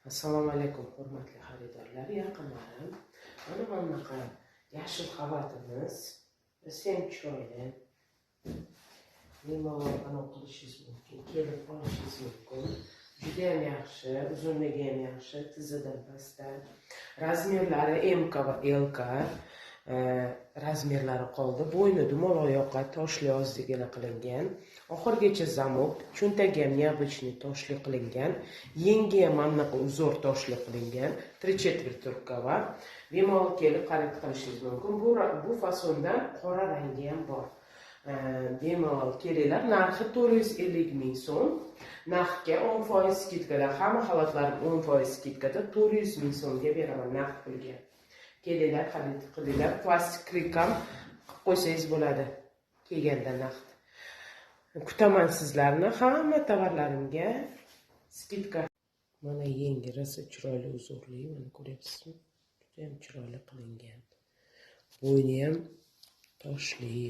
Assalomu alaykum hurmatli xaridorlar, yaqinlarim. Mana bunaqa yashil xalatimiz ham chiroyli. Bemalol qanot qilishingiz mumkin, kelib olishingiz mumkin. Juda ham yaxshi, uzunligi ham yaxshi, tizidan pastda. Razmerlari MK va LK razmerlari qoldi. Bo'yni dumaloq yoqa toshli ozligina qilingan. Oxirgacha zamok, cho'ntagi ham neobычный toshli qilingan. Yengi ham mana bu uzor toshli qilingan. 3/4 rukava. Bemalol kelib xarid qilishingiz mumkin. Bu fasondan qora rangi ham bor. Bemalol kelinglar. Narxi 450 ming so'm. Narxga 10% skitkada, hamma xalatlar 10% skitkada 400 ming so'mga beraman naqd pulga. Kelinglar, xarid qilinglar. Plastik reklam qilib qo'ysangiz bo'ladi. Kelganda naqd. Kutaman sizlarni, hamma tovarlarimga skitka. Mana yengi rosa chiroyli uzorli, mana ko'ryapsizmi? Juda ham chiroyli qilingan. Bo'yni ham toshli.